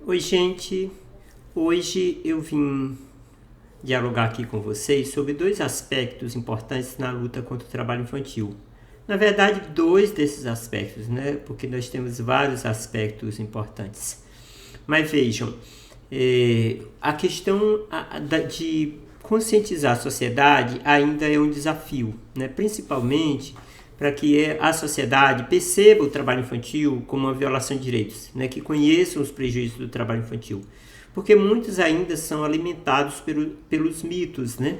Oi, gente. Hoje eu vim dialogar aqui com vocês sobre dois aspectos importantes na luta contra o trabalho infantil. Na verdade, dois desses aspectos, né? Porque nós temos vários aspectos importantes. Mas vejam, a questão de conscientizar a sociedade ainda é um desafio, né? Principalmente para que a sociedade perceba o trabalho infantil como uma violação de direitos, né? Que conheçam os prejuízos do trabalho infantil. Porque muitos ainda são alimentados pelos mitos, né?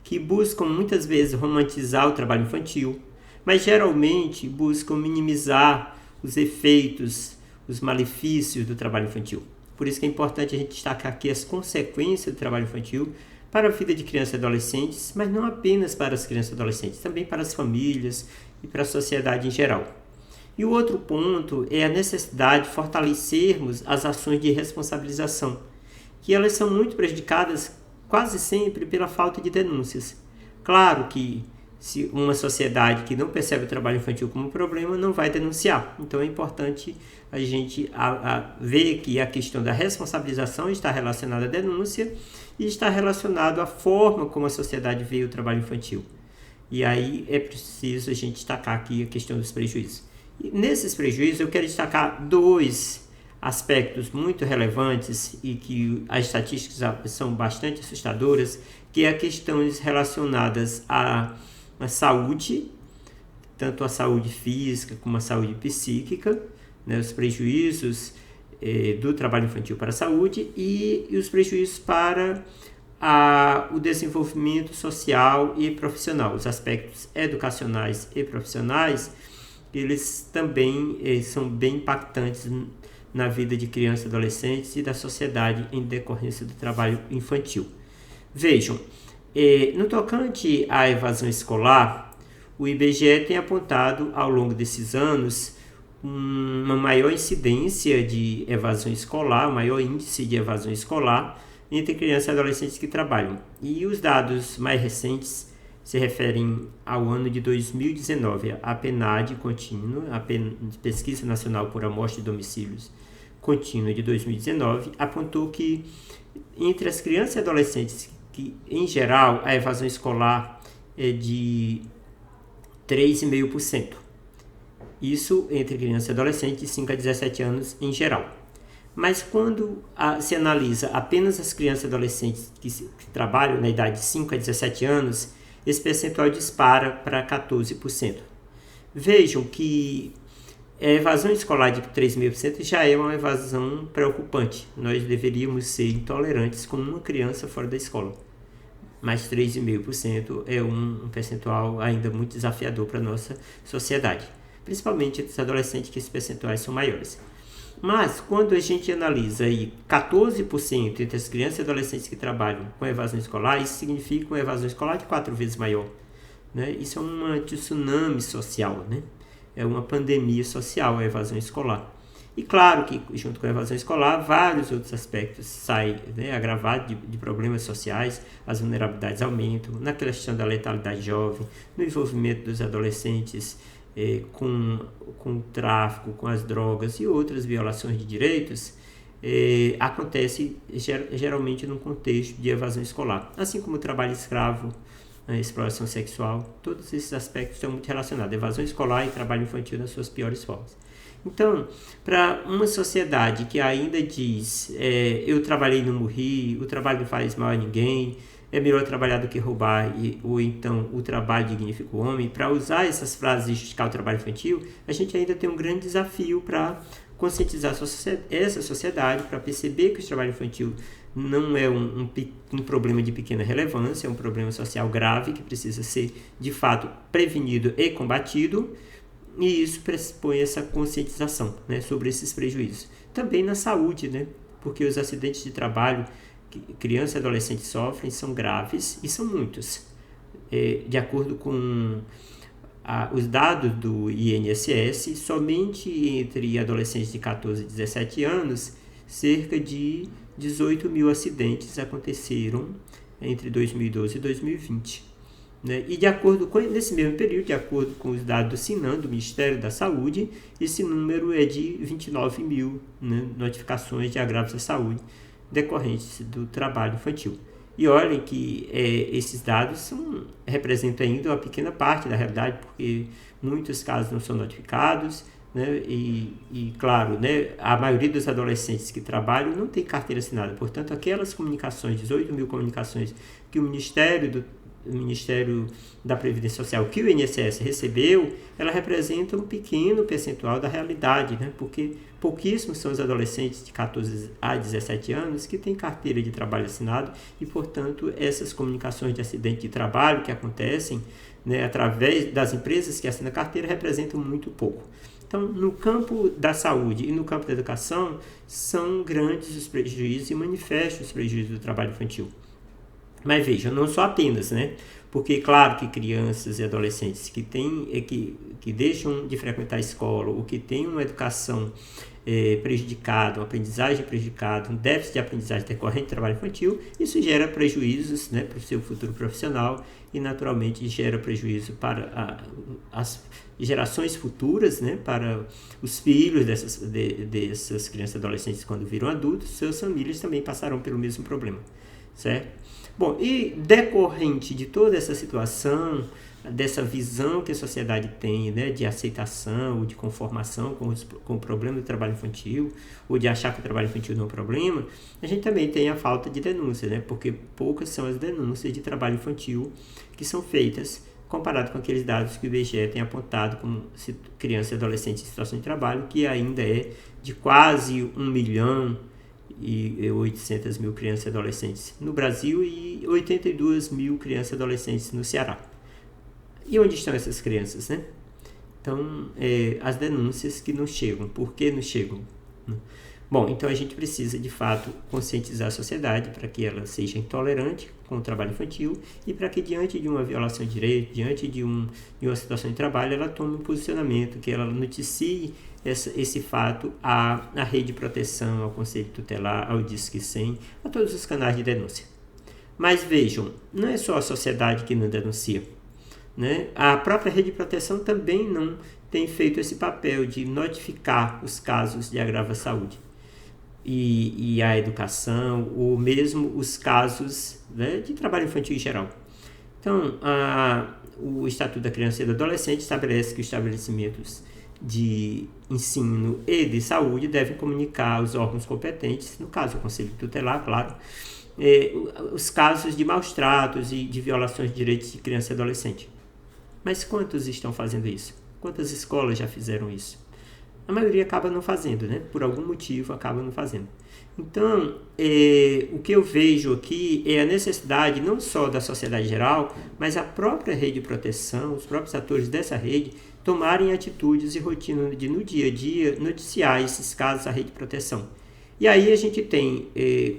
Que buscam muitas vezes romantizar o trabalho infantil, mas geralmente buscam minimizar os efeitos, os malefícios do trabalho infantil. Por isso que é importante a gente destacar aqui as consequências do trabalho infantil para a vida de crianças e adolescentes, mas não apenas para as crianças e adolescentes, também para as famílias e para a sociedade em geral. E o outro ponto é a necessidade de fortalecermos as ações de responsabilização, que elas são muito prejudicadas quase sempre pela falta de denúncias. Claro que se uma sociedade que não percebe o trabalho infantil como um problema não vai denunciar. Então é importante a gente ver que a questão da responsabilização está relacionada à denúncia e está relacionado à forma como a sociedade vê o trabalho infantil. E aí é preciso a gente destacar aqui a questão dos prejuízos. E nesses prejuízos eu quero destacar dois aspectos muito relevantes e que as estatísticas são bastante assustadoras, que é a questões relacionadas à saúde, tanto a saúde física como a saúde psíquica, né, os prejuízos do trabalho infantil para a saúde e os prejuízos para o desenvolvimento social e profissional. Os aspectos educacionais e profissionais, eles também são bem impactantes na vida de crianças e adolescentes e da sociedade em decorrência do trabalho infantil. Vejam, no tocante à evasão escolar, o IBGE tem apontado ao longo desses anos uma maior incidência de evasão escolar, um maior índice de evasão escolar entre crianças e adolescentes que trabalham. E os dados mais recentes se referem ao ano de 2019. A PNAD contínua, a Pesquisa Nacional por Amostra de Domicílios Contínua de 2019, apontou que entre as crianças e adolescentes, que em geral a evasão escolar é de 3,5%. Isso entre crianças e adolescentes de 5 a 17 anos em geral. Mas quando se analisa apenas as crianças e adolescentes que trabalham na idade de 5 a 17 anos, esse percentual dispara para 14%. Vejam que a evasão escolar de 3,5% já é uma evasão preocupante. Nós deveríamos ser intolerantes com uma criança fora da escola. Mas 3,5% é um percentual ainda muito desafiador para a nossa sociedade, principalmente entre os adolescentes, que esses percentuais são maiores. Mas quando a gente analisa aí 14% entre as crianças e adolescentes que trabalham com evasão escolar, isso significa uma evasão escolar de 4 vezes maior, né? Isso é um tsunami social, né? É uma pandemia social, a evasão escolar. E claro que junto com a evasão escolar, vários outros aspectos saem, né, agravados de problemas sociais, as vulnerabilidades aumentam, na questão da letalidade jovem, no envolvimento dos adolescentes com o tráfico, com as drogas e outras violações de direitos, acontece geralmente num contexto de evasão escolar. Assim como o trabalho escravo, a exploração sexual, todos esses aspectos estão muito relacionados, evasão escolar e trabalho infantil nas suas piores formas. Então, para uma sociedade que ainda diz eu trabalhei e não morri, o trabalho não faz mal a ninguém, é melhor trabalhar do que roubar, ou então o trabalho dignifica o homem, para usar essas frases e justificar o trabalho infantil, a gente ainda tem um grande desafio para conscientizar essa sociedade, para perceber que o trabalho infantil não é um problema de pequena relevância, é um problema social grave que precisa ser, de fato, prevenido e combatido, e isso pressupõe essa conscientização, né, sobre esses prejuízos. Também na saúde, né, porque os acidentes de trabalho que crianças e adolescentes sofrem são graves e são muitos. De acordo com os dados do INSS, somente entre adolescentes de 14 e 17 anos, cerca de 18 mil acidentes aconteceram entre 2012 e 2020. Né? E nesse mesmo período, de acordo com os dados do SINAM, do Ministério da Saúde, esse número é de 29 mil, né, notificações de agravos à saúde decorrentes do trabalho infantil. E olhem que esses dados representam ainda uma pequena parte da realidade, porque muitos casos não são notificados, né? Claro, né, a maioria dos adolescentes que trabalham não tem carteira assinada. Portanto, aquelas comunicações, 18 mil comunicações que o Ministério da Previdência Social, que o INSS recebeu, ela representa um pequeno percentual da realidade, né? Porque pouquíssimos são os adolescentes de 14 a 17 anos que têm carteira de trabalho assinado e, portanto, essas comunicações de acidente de trabalho que acontecem, né, através das empresas que assinam a carteira representam muito pouco. Então, no campo da saúde e no campo da educação, são grandes os prejuízos e manifestam os prejuízos do trabalho infantil. Mas vejam, não só apenas, né? Porque, claro, que crianças e adolescentes que deixam de frequentar a escola ou que têm uma educação prejudicada, uma aprendizagem prejudicada, um déficit de aprendizagem decorrente do trabalho infantil, isso gera prejuízos, né, para o seu futuro profissional e, naturalmente, gera prejuízo para as gerações futuras, né, para os filhos dessas crianças e adolescentes quando viram adultos, suas famílias também passarão pelo mesmo problema, certo? Bom, e decorrente de toda essa situação, dessa visão que a sociedade tem, né, de aceitação ou de conformação com o problema do trabalho infantil, ou de achar que o trabalho infantil não é um problema, a gente também tem a falta de denúncia, né, porque poucas são as denúncias de trabalho infantil que são feitas comparado com aqueles dados que o IBGE tem apontado como criança e adolescente em situação de trabalho, que ainda é de quase 1.800.000 crianças e adolescentes no Brasil e 82 mil crianças e adolescentes no Ceará. E onde estão essas crianças, né? Então, as denúncias que não chegam. Por que não chegam? Bom, então a gente precisa, de fato, conscientizar a sociedade para que ela seja intolerante com o trabalho infantil e para que, diante de uma violação de direito, diante de uma situação de trabalho, ela tome um posicionamento, que ela noticie esse fato à rede de proteção, ao Conselho Tutelar, ao Disque 100, a todos os canais de denúncia. Mas vejam, não é só a sociedade que não denuncia, né? A própria rede de proteção também não tem feito esse papel de notificar os casos de agravo à saúde e a educação, ou mesmo os casos, né, de trabalho infantil em geral. Então, o Estatuto da Criança e do Adolescente estabelece que os estabelecimentos de ensino e de saúde devem comunicar aos órgãos competentes, no caso o Conselho Tutelar, claro, os casos de maus tratos e de violações de direitos de criança e adolescente. Mas quantos estão fazendo isso? Quantas escolas já fizeram isso? A maioria acaba não fazendo, né? Por algum motivo acaba não fazendo. Então, o que eu vejo aqui é a necessidade não só da sociedade geral, mas a própria rede de proteção, os próprios atores dessa rede, tomarem atitudes e rotina de, no dia a dia, noticiar esses casos à rede de proteção. E aí a gente tem,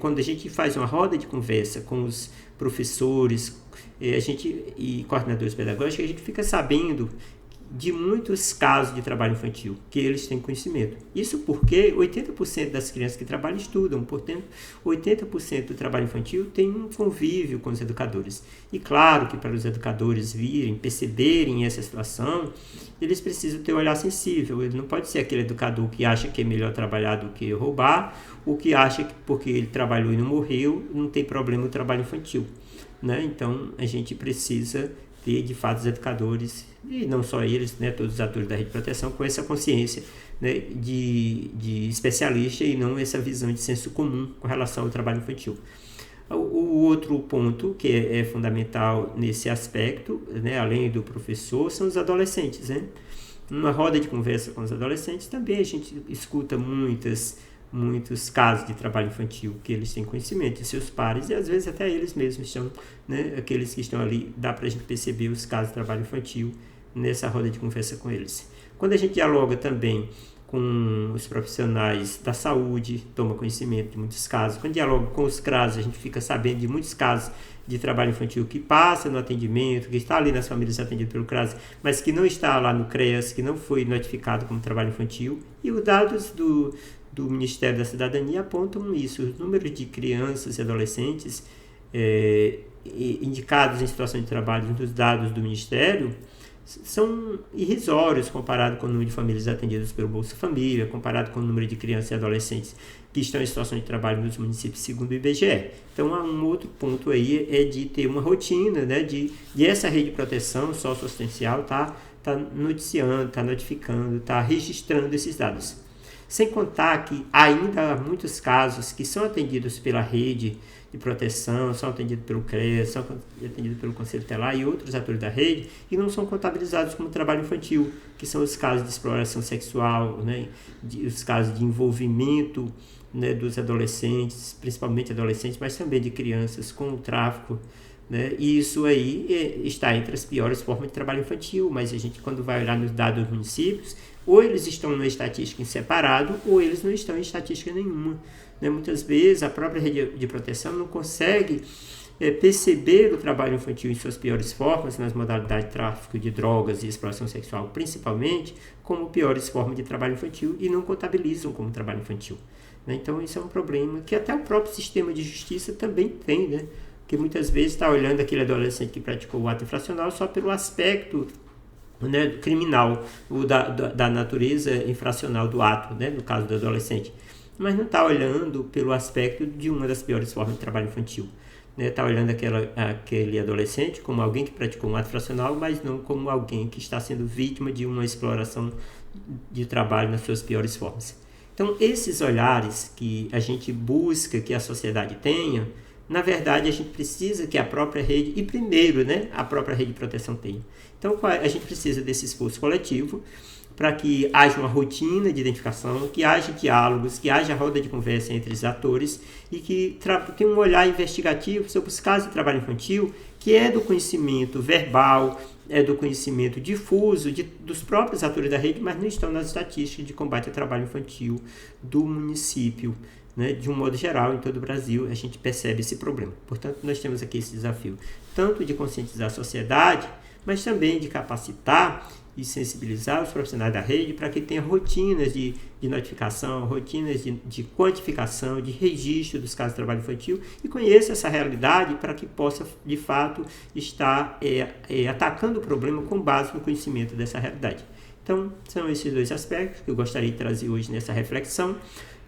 quando a gente faz uma roda de conversa com os professores e coordenadores pedagógicos, a gente fica sabendo de muitos casos de trabalho infantil que eles têm conhecimento. Isso porque 80% das crianças que trabalham estudam, portanto, 80% do trabalho infantil tem um convívio com os educadores. E claro que para os educadores perceberem essa situação, eles precisam ter um olhar sensível. Ele não pode ser aquele educador que acha que é melhor trabalhar do que roubar, ou que acha que porque ele trabalhou e não morreu, não tem problema o trabalho infantil, né? Então, a gente precisa ter, de fato, os educadores, e não só eles, né, todos os atores da rede de proteção, com essa consciência, né, de especialista e não essa visão de senso comum com relação ao trabalho infantil. O outro ponto que é fundamental nesse aspecto, né, além do professor, são os adolescentes, né? Numa roda de conversa com os adolescentes também a gente escuta muitos casos de trabalho infantil que eles têm conhecimento de seus pares e às vezes até eles mesmos estão, né, aqueles que estão ali, dá para a gente perceber os casos de trabalho infantil nessa roda de conversa com eles. Quando a gente dialoga também com os profissionais da saúde, toma conhecimento de muitos casos. Quando dialoga com os CRAS, a gente fica sabendo de muitos casos de trabalho infantil que passa no atendimento, que está ali nas famílias atendidas pelo CRAS, mas que não está lá no CREAS, que não foi notificado como trabalho infantil. E os dados do Ministério da Cidadania apontam isso. Os números de crianças e adolescentes indicados em situação de trabalho nos dados do Ministério são irrisórios comparado com o número de famílias atendidas pelo Bolsa Família, comparado com o número de crianças e adolescentes que estão em situação de trabalho nos municípios, segundo o IBGE. Então, há um outro ponto aí, é de ter uma rotina, né, de essa rede de proteção socioassistencial tá noticiando, tá notificando, tá registrando esses dados. Sem contar que ainda há muitos casos que são atendidos pela rede de proteção, são atendidos pelo CREAS, são atendidos pelo Conselho Tutelar e outros atores da rede, e não são contabilizados como trabalho infantil, que são os casos de exploração sexual, né, os casos de envolvimento, né, dos adolescentes, principalmente adolescentes, mas também de crianças com o tráfico, né, e isso aí está entre as piores formas de trabalho infantil, mas a gente, quando vai olhar nos dados dos municípios, ou eles estão numa estatística em separado, ou eles não estão em estatística nenhuma. Né? Muitas vezes a própria rede de proteção não consegue perceber o trabalho infantil em suas piores formas, nas modalidades de tráfico de drogas e exploração sexual, principalmente, como piores formas de trabalho infantil, e não contabilizam como trabalho infantil. Né? Então, isso é um problema que até o próprio sistema de justiça também tem, né? Porque muitas vezes está olhando aquele adolescente que praticou o ato infracional só pelo aspecto, né, criminal, da natureza infracional do ato, né, no caso do adolescente, mas não está olhando pelo aspecto de uma das piores formas de trabalho infantil. Está olhando aquele adolescente como alguém que praticou um ato infracional, mas não como alguém que está sendo vítima de uma exploração de trabalho nas suas piores formas. Então, esses olhares que a gente busca que a sociedade tenha, na verdade, a gente precisa que a própria rede, e primeiro, né, a própria rede de proteção tenha. Então, a gente precisa desse esforço coletivo para que haja uma rotina de identificação, que haja diálogos, que haja roda de conversa entre os atores e que tenha um olhar investigativo sobre os casos de trabalho infantil, que é do conhecimento verbal, é do conhecimento difuso dos próprios atores da rede, mas não estão nas estatísticas de combate ao trabalho infantil do município. Né, de um modo geral, em todo o Brasil, a gente percebe esse problema. Portanto, nós temos aqui esse desafio, tanto de conscientizar a sociedade, mas também de capacitar e sensibilizar os profissionais da rede para que tenha rotinas de notificação, rotinas de quantificação, de registro dos casos de trabalho infantil e conheça essa realidade para que possa, de fato, estar atacando o problema com base no conhecimento dessa realidade. Então, são esses dois aspectos que eu gostaria de trazer hoje nessa reflexão.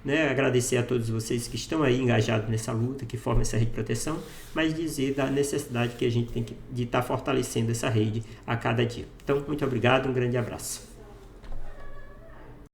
Né, agradecer a todos vocês que estão aí engajados nessa luta, que formam essa rede de proteção, mas dizer da necessidade que a gente tem de estar fortalecendo essa rede a cada dia. Então, muito obrigado, um grande abraço.